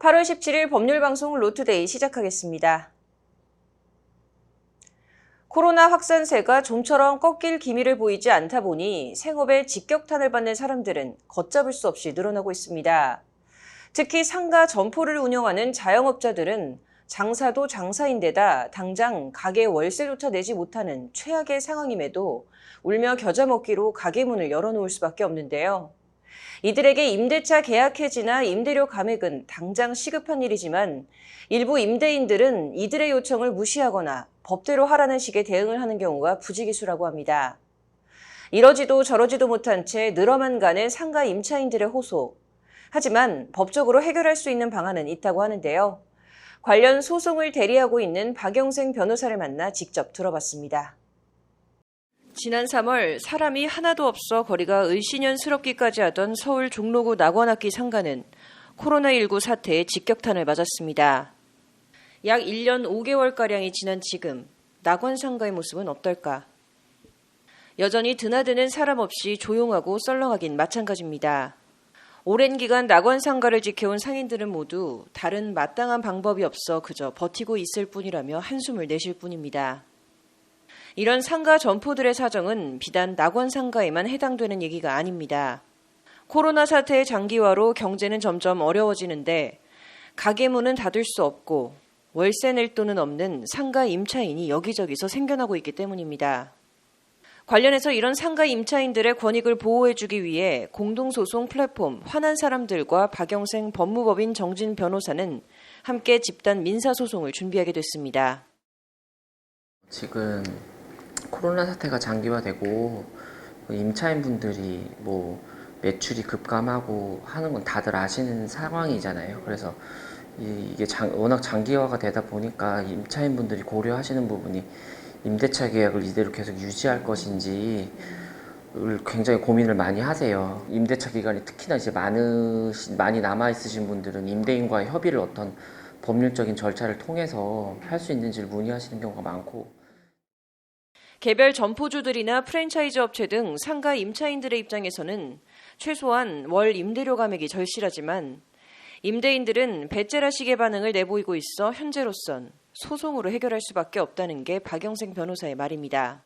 8월 17일 법률방송 로투데이 시작하겠습니다. 코로나 확산세가 좀처럼 꺾일 기미를 보이지 않다 보니 생업에 직격탄을 받는 사람들은 걷잡을 수 없이 늘어나고 있습니다. 특히 상가 점포를 운영하는 자영업자들은 장사도 장사인데다 당장 가게 월세조차 내지 못하는 최악의 상황임에도 울며 겨자 먹기로 가게 문을 열어놓을 수밖에 없는데요. 이들에게 임대차 계약 해지나 임대료 감액은 당장 시급한 일이지만 일부 임대인들은 이들의 요청을 무시하거나 법대로 하라는 식의 대응을 하는 경우가 부지기수라고 합니다. 이러지도 저러지도 못한 채 늘어만 가는 상가 임차인들의 호소. 하지만 법적으로 해결할 수 있는 방안은 있다고 하는데요. 관련 소송을 대리하고 있는 박영생 변호사를 만나 직접 들어봤습니다. 지난 3월 사람이 하나도 없어 거리가 을씨년스럽기까지 하던 서울 종로구 낙원악기 상가는 코로나19 사태에 직격탄을 맞았습니다. 약 1년 5개월가량이 지난 지금 낙원 상가의 모습은 어떨까? 여전히 드나드는 사람 없이 조용하고 썰렁하긴 마찬가지입니다. 오랜 기간 낙원 상가를 지켜온 상인들은 모두 다른 마땅한 방법이 없어 그저 버티고 있을 뿐이라며 한숨을 내쉴 뿐입니다. 이런 상가 점포들의 사정은 비단 낙원 상가에만 해당되는 얘기가 아닙니다. 코로나 사태의 장기화로 경제는 점점 어려워지는데 가게 문은 닫을 수 없고 월세 낼 돈은 없는 상가 임차인이 여기저기서 생겨나고 있기 때문입니다. 관련해서 이런 상가 임차인들의 권익을 보호해주기 위해 공동소송 플랫폼 화난 사람들과 박영생 법무법인 정진 변호사는 함께 집단 민사소송을 준비하게 됐습니다. 지금 코로나 사태가 장기화되고 임차인분들이 매출이 급감하고 하는 건 다들 아시는 상황이잖아요. 그래서 이게 워낙 장기화가 되다 보니까 임차인분들이 고려하시는 부분이 임대차 계약을 이대로 계속 유지할 것인지 굉장히 고민을 많이 하세요. 임대차 기간이 특히나 이제 많이 남아 있으신 분들은 임대인과의 협의를 어떤 법률적인 절차를 통해서 할 수 있는지를 문의하시는 경우가 많고, 개별 점포주들이나 프랜차이즈 업체 등 상가 임차인들의 입장에서는 최소한 월 임대료 감액이 절실하지만 임대인들은 배째라식의 반응을 내보이고 있어 현재로선 소송으로 해결할 수밖에 없다는 게 박영생 변호사의 말입니다.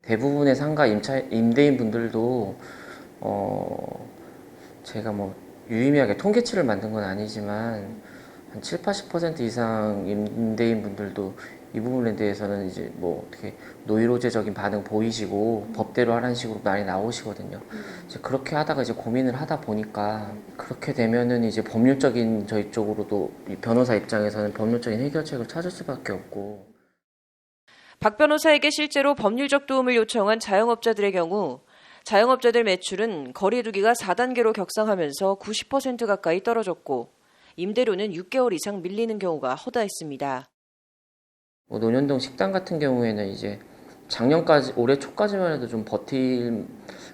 대부분의 상가 임대인분들도 제가 유의미하게 통계치를 만든 건 아니지만 한 7, 80% 이상 임대인분들도 이 부분에 대해서는 이제 어떻게 노이로제적인 반응 보이시고 법대로 하라는 식으로 많이 나오시거든요. 이제 그렇게 하다가 이제 고민을 하다 보니까 그렇게 되면은 이제 법률적인 저희 쪽으로도 변호사 입장에서는 법률적인 해결책을 찾을 수밖에 없고. 박 변호사에게 실제로 법률적 도움을 요청한 자영업자들의 경우 자영업자들 매출은 거리두기가 4단계로 격상하면서 90% 가까이 떨어졌고 임대료는 6개월 이상 밀리는 경우가 허다했습니다. 논현동 식당 같은 경우에는 이제 올해 초까지만 해도 좀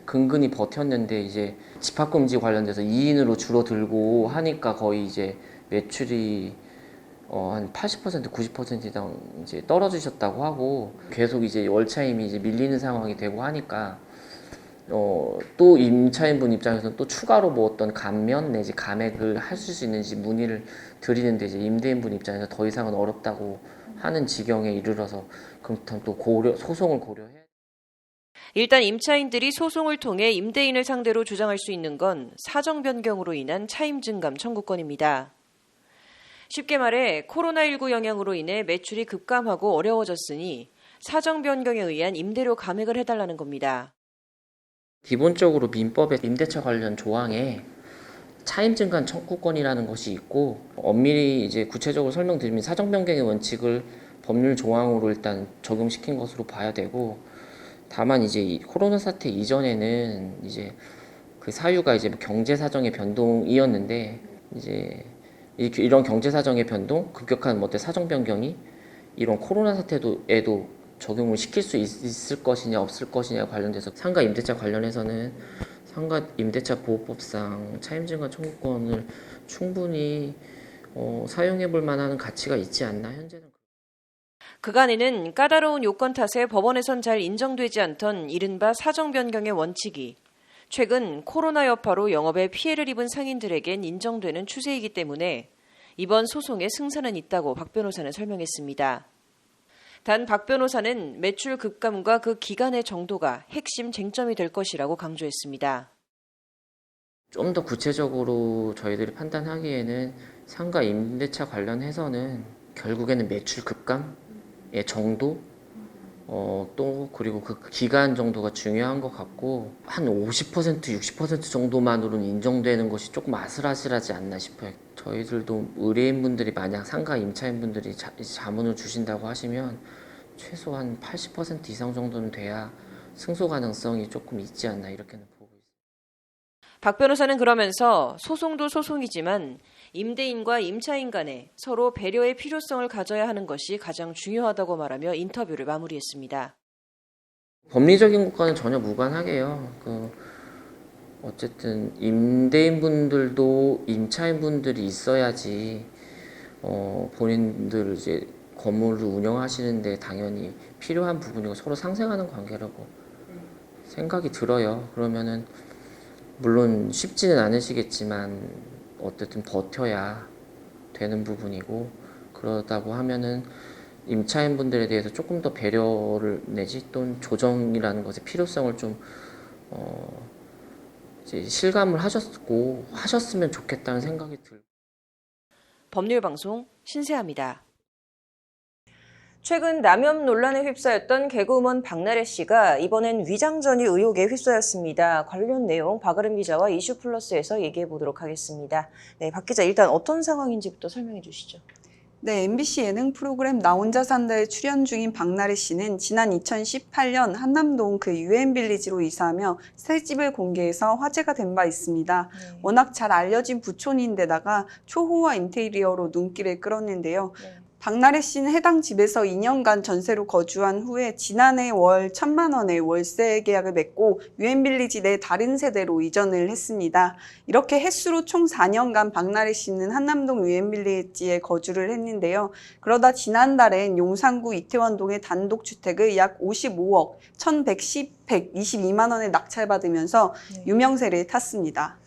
근근히 버텼는데 이제 집합금지 관련돼서 2인으로 줄어들고 하니까 거의 이제 매출이 한 80%, 90% 이상 이제 떨어지셨다고 하고, 계속 이제 월차임이 이제 밀리는 상황이 되고 하니까 또 임차인분 입장에서는 또 추가로 어떤 감면 내지 감액을 하실 수 있는지 문의를 드리는데 이제 임대인분 입장에서 더 이상은 어렵다고 하는 지경에 이르러서 그렇다면 또 소송을 고려해. 일단 임차인들이 소송을 통해 임대인을 상대로 주장할 수 있는 건 사정 변경으로 인한 차임 증감 청구권입니다. 쉽게 말해 코로나19 영향으로 인해 매출이 급감하고 어려워졌으니 사정 변경에 의한 임대료 감액을 해달라는 겁니다. 기본적으로 민법의 임대차 관련 조항에 차임 증감 청구권이라는 것이 있고, 엄밀히 이제 구체적으로 설명드리면 사정 변경의 원칙을 법률 조항으로 일단 적용시킨 것으로 봐야 되고, 다만 이제 이 코로나 사태 이전에는 이제 그 사유가 이제 경제 사정의 변동이었는데, 이제 이런 경제 사정의 변동, 급격한 사정 변경이 이런 코로나 사태에도 적용을 시킬 수 있을 것이냐 없을 것이냐 관련돼서 상가 임대차 관련해서는 상가 임대차 보호법상 차임 증감 청구권을 충분히 사용해 볼 만한 가치가 있지 않나 현재는. 그간에는 까다로운 요건 탓에 법원에선 잘 인정되지 않던 이른바 사정 변경의 원칙이 최근 코로나 여파로 영업에 피해를 입은 상인들에겐 인정되는 추세이기 때문에 이번 소송에 승산은 있다고 박 변호사는 설명했습니다. 단 박 변호사는 매출 급감과 그 기간의 정도가 핵심 쟁점이 될 것이라고 강조했습니다. 좀 더 구체적으로 저희들이 판단하기에는 상가 임대차 관련해서는 결국에는 매출 급감의 정도 또 그리고 그 기간 정도가 중요한 것 같고 한 50% 60% 정도만으로는 인정되는 것이 조금 아슬아슬하지 않나 싶어요. 저희들도 의뢰인분들이 만약 상가 임차인분들이 자문을 주신다고 하시면 최소한 80% 이상 정도는 돼야 승소 가능성이 조금 있지 않나 이렇게는 보고 있습니다. 박 변호사는 그러면서 소송도 소송이지만 임대인과 임차인 간에 서로 배려의 필요성을 가져야 하는 것이 가장 중요하다고 말하며 인터뷰를 마무리했습니다. 법리적인 것과는 전혀 무관하게요. 어쨌든 임대인분들도 임차인분들이 있어야지 본인들 이제 건물을 운영하시는데 당연히 필요한 부분이고 서로 상생하는 관계라고 생각이 들어요. 그러면은 물론 쉽지는 않으시겠지만 어쨌든 버텨야 되는 부분이고 그러다고 하면은 임차인분들에 대해서 조금 더 배려를 내지 또는 조정이라는 것의 필요성을 좀 이제 실감을 하셨으면 좋겠다는 생각이 들고. 법률방송 신세아입니다. 최근 남용 논란에 휩싸였던 개그우먼 박나래 씨가 이번엔 위장전이 의혹에 휩싸였습니다. 관련 내용 박아름 기자와 이슈플러스에서 얘기해 보도록 하겠습니다. 네, 박 기자 일단 어떤 상황인지부터 설명해 주시죠. 네, MBC 예능 프로그램 나 혼자 산다에 출연 중인 박나래 씨는 지난 2018년 한남동 유엔빌리지로 이사하며 새 집을 공개해서 화제가 된 바 있습니다. 네. 워낙 잘 알려진 부촌인데다가 초호화 인테리어로 눈길을 끌었는데요. 네. 박나래 씨는 해당 집에서 2년간 전세로 거주한 후에 지난해 월 1,000만 원의 월세 계약을 맺고 유엔빌리지 내 다른 세대로 이전을 했습니다. 이렇게 횟수로 총 4년간 박나래 씨는 한남동 유엔빌리지에 거주를 했는데요. 그러다 지난달엔 용산구 이태원동의 단독주택을 약 55억 1,122만 원에 낙찰받으면서 유명세를 탔습니다.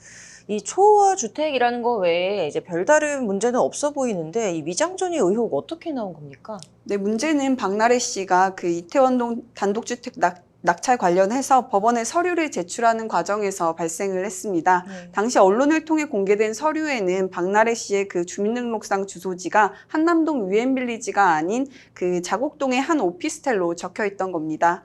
이 초호화 주택이라는 거 외에 이제 별다른 문제는 없어 보이는데 이 위장전이 의혹 어떻게 나온 겁니까? 네, 문제는 박나래 씨가 이태원동 단독주택 낙찰 관련해서 법원에 서류를 제출하는 과정에서 발생을 했습니다. 네. 당시 언론을 통해 공개된 서류에는 박나래 씨의 주민등록상 주소지가 한남동 유엔빌리지가 아닌 자곡동의 한 오피스텔로 적혀 있던 겁니다.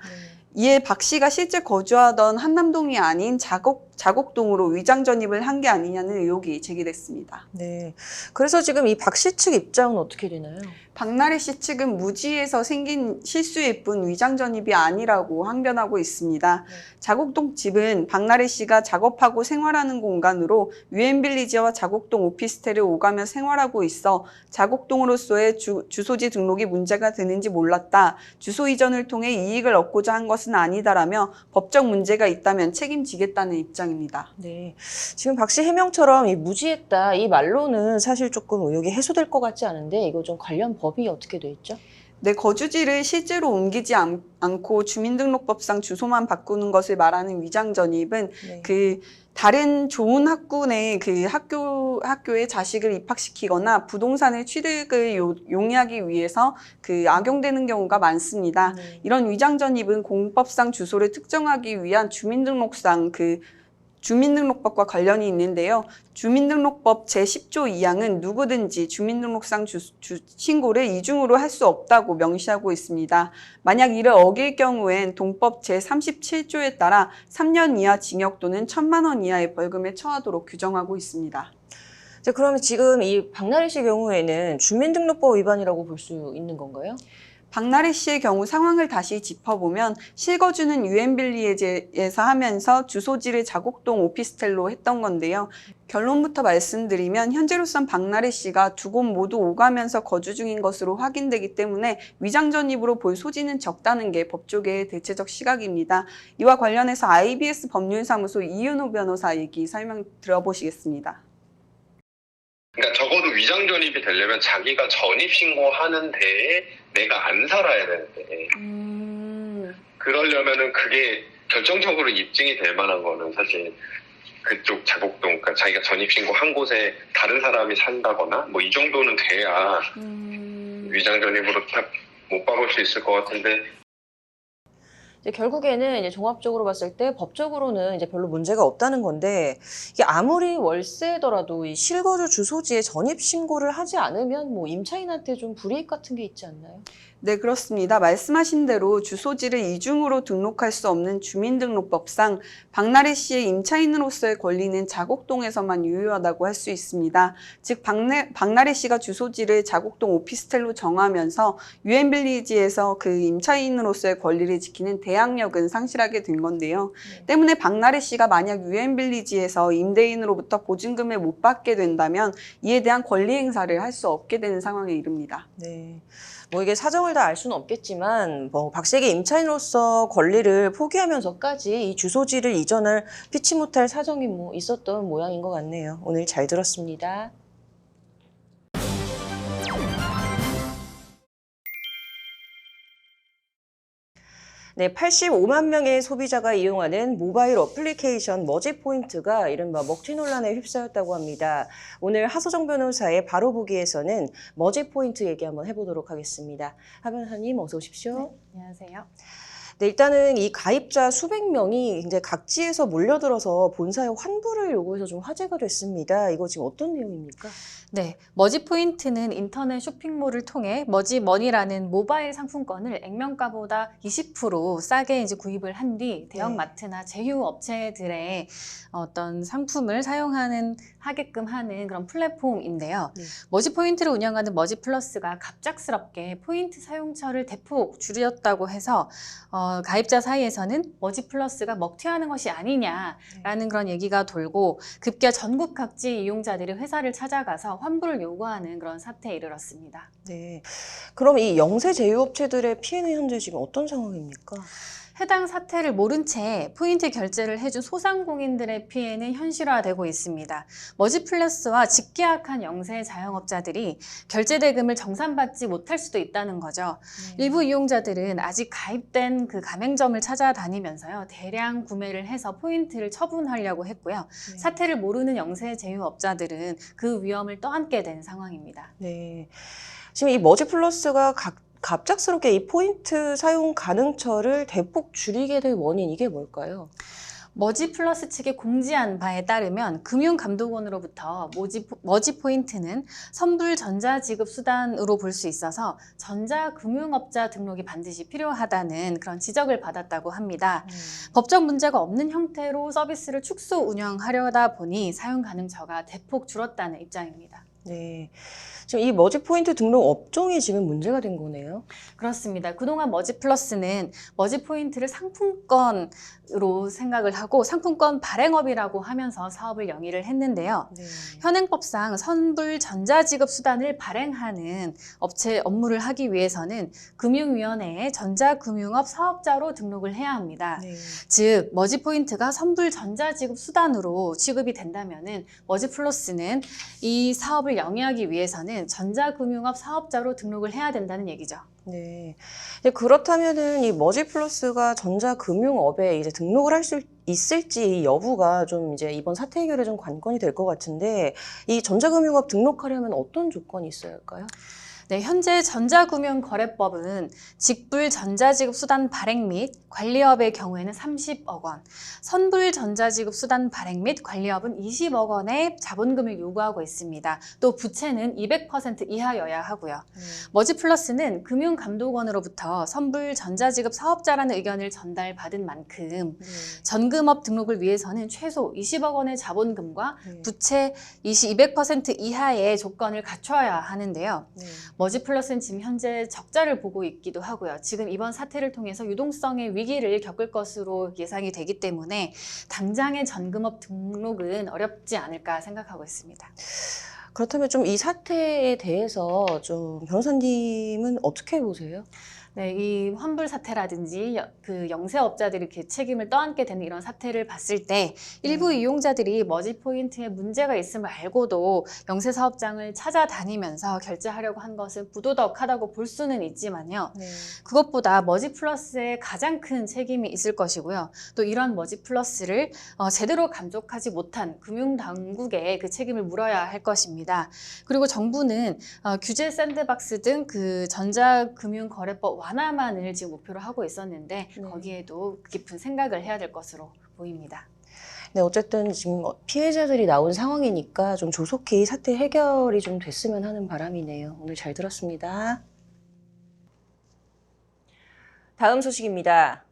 이에 박 씨가 실제 거주하던 한남동이 아닌 자곡동으로 위장 전입을 한 게 아니냐는 의혹이 제기됐습니다. 네. 그래서 지금 이 박 씨 측 입장은 어떻게 되나요? 박나래 씨 측은 무지에서 생긴 실수일 뿐 위장 전입이 아니라고 항변하고 있습니다. 자곡동 집은 박나래 씨가 작업하고 생활하는 공간으로 유엔빌리지와 자곡동 오피스텔을 오가며 생활하고 있어 자곡동으로서의 주소지 등록이 문제가 되는지 몰랐다. 주소 이전을 통해 이익을 얻고자 한 것은 아니다라며 법적 문제가 있다면 책임지겠다는 입장입니다. 네. 지금 박 씨 해명처럼 이 무지했다 이 말로는 사실 조금 의혹이 해소될 것 같지 않은데 이거 좀 관련 법이 어떻게 돼 있죠? 내 거주지를 실제로 옮기지 않고 주민등록법상 주소만 바꾸는 것을 말하는 위장 전입은 네. 다른 좋은 학군의 학교에 자식을 입학시키거나 부동산의 취득을 용이하기 위해서 악용되는 경우가 많습니다. 네. 이런 위장 전입은 공법상 주소를 특정하기 위한 주민등록법과 관련이 있는데요. 주민등록법 제10조 2항은 누구든지 주민등록상 신고를 이중으로 할 수 없다고 명시하고 있습니다. 만약 이를 어길 경우엔 동법 제37조에 따라 3년 이하 징역 또는 1,000만 원 이하의 벌금에 처하도록 규정하고 있습니다. 자, 그러면 지금 이 박나래 씨 경우에는 주민등록법 위반이라고 볼 수 있는 건가요? 박나래 씨의 경우 상황을 다시 짚어보면 실거주는 유엔빌리지에서 하면서 주소지를 자곡동 오피스텔로 했던 건데요. 결론부터 말씀드리면 현재로선 박나래 씨가 두 곳 모두 오가면서 거주 중인 것으로 확인되기 때문에 위장 전입으로 볼 소지는 적다는 게 법조계의 대체적 시각입니다. 이와 관련해서 IBS 법률사무소 이윤호 변호사 얘기 설명 들어보시겠습니다. 그러니까 적어도 위장 전입이 되려면 자기가 전입 신고하는 데에 내가 안 살아야 되는데 그러려면은 그게 결정적으로 입증이 될 만한 거는 사실 그쪽 자곡동, 그러니까 자기가 전입신고 한 곳에 다른 사람이 산다거나 뭐 이 정도는 돼야 위장 전입으로 딱 못 박을 수 있을 것 같은데. 이제 결국에는 이제 종합적으로 봤을 때 법적으로는 이제 별로 문제가 없다는 건데, 이게 아무리 월세더라도 이 실거주 주소지에 전입 신고를 하지 않으면 뭐 임차인한테 좀 불이익 같은 게 있지 않나요? 네, 그렇습니다. 말씀하신 대로 주소지를 이중으로 등록할 수 없는 주민등록법상 박나래 씨의 임차인으로서의 권리는 자곡동에서만 유효하다고 할 수 있습니다. 즉 박나래 씨가 주소지를 자곡동 오피스텔로 정하면서 유엔빌리지에서 그 임차인으로서의 권리를 지키는 대항력은 상실하게 된 건데요. 때문에 박나래 씨가 만약 유엔빌리지에서 임대인으로부터 보증금을 못 받게 된다면 이에 대한 권리 행사를 할 수 없게 되는 상황에 이릅니다. 네. 뭐 이게 사정을 다 알 수는 없겠지만, 뭐 박씨에게 임차인으로서 권리를 포기하면서까지 이 주소지를 이전을 피치 못할 사정이 뭐 있었던 모양인 것 같네요. 오늘 잘 들었습니다. 네, 85만 명의 소비자가 이용하는 모바일 어플리케이션 머지포인트가 이른바 먹튀 논란에 휩싸였다고 합니다. 오늘 하소정 변호사의 바로보기에서는 머지포인트 얘기 한번 해보도록 하겠습니다. 하 변호사님 어서 오십시오. 네, 안녕하세요. 네, 일단은 이 가입자 수백 명이 이제 각지에서 몰려들어서 본사에 환불을 요구해서 좀 화제가 됐습니다. 이거 지금 어떤 내용입니까? 네, 머지포인트는 인터넷 쇼핑몰을 통해 머지머니라는 모바일 상품권을 액면가보다 20% 싸게 이제 구입을 한 뒤 대형마트나 제휴 업체들의 어떤 상품을 하게끔 하는 그런 플랫폼인데요. 네. 머지포인트를 운영하는 머지플러스가 갑작스럽게 포인트 사용처를 대폭 줄였다고 해서 가입자 사이에서는 머지플러스가 먹튀하는 것이 아니냐라는 그런 얘기가 돌고 급기야 전국 각지 이용자들이 회사를 찾아가서 환불을 요구하는 그런 사태에 이르렀습니다. 네. 그럼 이 영세 제휴업체들의 피해는 현재 지금 어떤 상황입니까? 해당 사태를 모른 채 포인트 결제를 해준 소상공인들의 피해는 현실화되고 있습니다. 머지플러스와 직계약한 영세 자영업자들이 결제 대금을 정산받지 못할 수도 있다는 거죠. 일부 이용자들은 아직 가입된 그 가맹점을 찾아다니면서요, 대량 구매를 해서 포인트를 처분하려고 했고요. 사태를 모르는 영세 제휴업자들은 그 위험을 떠안게 된 상황입니다. 네. 지금 이 머지플러스가 갑작스럽게 이 포인트 사용 가능처를 대폭 줄이게 된 원인, 이게 뭘까요? 머지플러스 측이 공지한 바에 따르면 금융감독원으로부터 머지포인트는 선불 전자지급 수단으로 볼 수 있어서 전자금융업자 등록이 반드시 필요하다는 그런 지적을 받았다고 합니다. 법적 문제가 없는 형태로 서비스를 축소 운영하려다 보니 사용 가능처가 대폭 줄었다는 입장입니다. 네. 지금 이 머지포인트 등록 업종이 지금 문제가 된 거네요. 그렇습니다. 그동안 머지플러스는 머지포인트를 상품권으로 생각을 하고 상품권 발행업이라고 하면서 사업을 영위를 했는데요. 네. 현행법상 선불 전자지급 수단을 발행하는 업체 업무를 하기 위해서는 금융위원회에 전자금융업 사업자로 등록을 해야 합니다. 네. 즉 머지포인트가 선불 전자지급 수단으로 취급이 된다면은 머지플러스는 이 사업을 영위하기 위해서는 전자금융업 사업자로 등록을 해야 된다는 얘기죠. 네. 그렇다면은 이 머지플러스가 전자금융업에 이제 등록을 할 수 있을지 여부가 좀 이제 이번 사태 해결에 좀 관건이 될 것 같은데, 이 전자금융업 등록하려면 어떤 조건이 있어야 할까요? 네, 현재 전자금융거래법은 직불 전자지급 수단 발행 및 관리업의 경우에는 30억 원, 선불 전자지급 수단 발행 및 관리업은 20억 원의 자본금을 요구하고 있습니다. 또 부채는 200% 이하여야 하고요. 머지플러스는 금융감독원으로부터 선불 전자지급 사업자라는 의견을 전달받은 만큼 전금업 등록을 위해서는 최소 20억 원의 자본금과 부채 200% 이하의 조건을 갖춰야 하는데요. 머지플러스는 지금 현재 적자를 보고 있기도 하고요. 지금 이번 사태를 통해서 유동성의 위기를 겪을 것으로 예상이 되기 때문에 당장의 전금업 등록은 어렵지 않을까 생각하고 있습니다. 그렇다면 좀 이 사태에 대해서 좀 변호사님은 어떻게 보세요? 네, 이 환불 사태라든지 그 영세업자들이 이렇게 책임을 떠안게 되는 이런 사태를 봤을 때 일부 이용자들이 머지 포인트에 문제가 있음을 알고도 영세 사업장을 찾아다니면서 결제하려고 한 것은 부도덕하다고 볼 수는 있지만요. 그것보다 머지 플러스에 가장 큰 책임이 있을 것이고요. 또 이런 머지 플러스를 제대로 감독하지 못한 금융당국에 그 책임을 물어야 할 것입니다. 그리고 정부는 규제 샌드박스 등 그 전자금융거래법 완화만을 지금 목표로 하고 있었는데 거기에도 깊은 생각을 해야 될 것으로 보입니다. 네, 어쨌든 지금 피해자들이 나온 상황이니까 좀 조속히 사태 해결이 좀 됐으면 하는 바람이네요. 오늘 잘 들었습니다. 다음 소식입니다.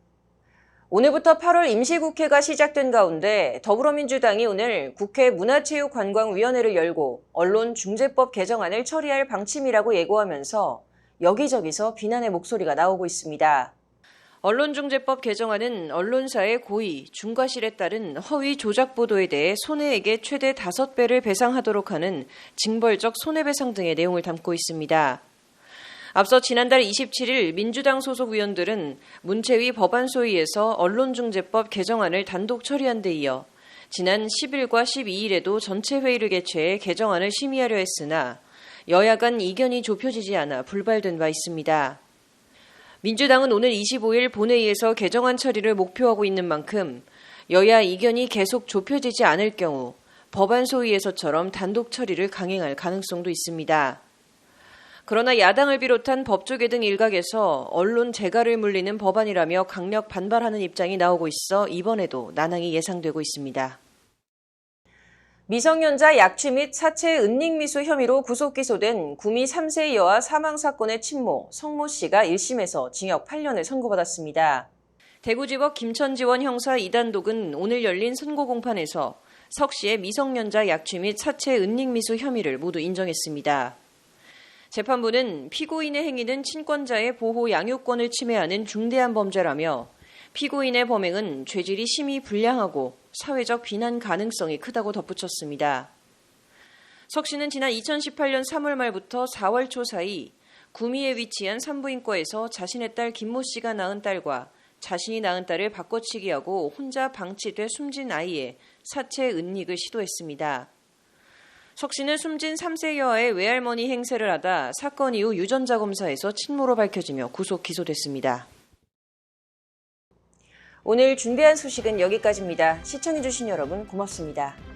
오늘부터 8월 임시국회가 시작된 가운데 더불어민주당이 오늘 국회 문화체육관광위원회를 열고 언론중재법 개정안을 처리할 방침이라고 예고하면서 여기저기서 비난의 목소리가 나오고 있습니다. 언론중재법 개정안은 언론사의 고의, 중과실에 따른 허위 조작 보도에 대해 손해액의 최대 5배를 배상하도록 하는 징벌적 손해배상 등의 내용을 담고 있습니다. 앞서 지난달 27일 민주당 소속 의원들은 문체위 법안소위에서 언론중재법 개정안을 단독 처리한 데 이어 지난 10일과 12일에도 전체 회의를 개최해 개정안을 심의하려 했으나 여야 간 이견이 좁혀지지 않아 불발된 바 있습니다. 민주당은 오늘 25일 본회의에서 개정안 처리를 목표하고 있는 만큼 여야 이견이 계속 좁혀지지 않을 경우 법안 소위에서처럼 단독 처리를 강행할 가능성도 있습니다. 그러나 야당을 비롯한 법조계 등 일각에서 언론 재갈을 물리는 법안이라며 강력 반발하는 입장이 나오고 있어 이번에도 난항이 예상되고 있습니다. 미성년자 약취 및 사체 은닉미수 혐의로 구속 기소된 구미 3세 여아 사망 사건의 친모 성모 씨가 1심에서 징역 8년을 선고받았습니다. 대구지법 김천지원 형사 2단독은 오늘 열린 선고 공판에서 석 씨의 미성년자 약취 및 사체 은닉미수 혐의를 모두 인정했습니다. 재판부는 피고인의 행위는 친권자의 보호 양육권을 침해하는 중대한 범죄라며 피고인의 범행은 죄질이 심히 불량하고 사회적 비난 가능성이 크다고 덧붙였습니다. 석 씨는 지난 2018년 3월 말부터 4월 초 사이 구미에 위치한 산부인과에서 자신의 딸 김모 씨가 낳은 딸과 자신이 낳은 딸을 바꿔치기하고 혼자 방치돼 숨진 아이의 사체 은닉을 시도했습니다. 석 씨는 숨진 3세 여아의 외할머니 행세를 하다 사건 이후 유전자 검사에서 친모로 밝혀지며 구속 기소됐습니다. 오늘 준비한 소식은 여기까지입니다. 시청해주신 여러분 고맙습니다.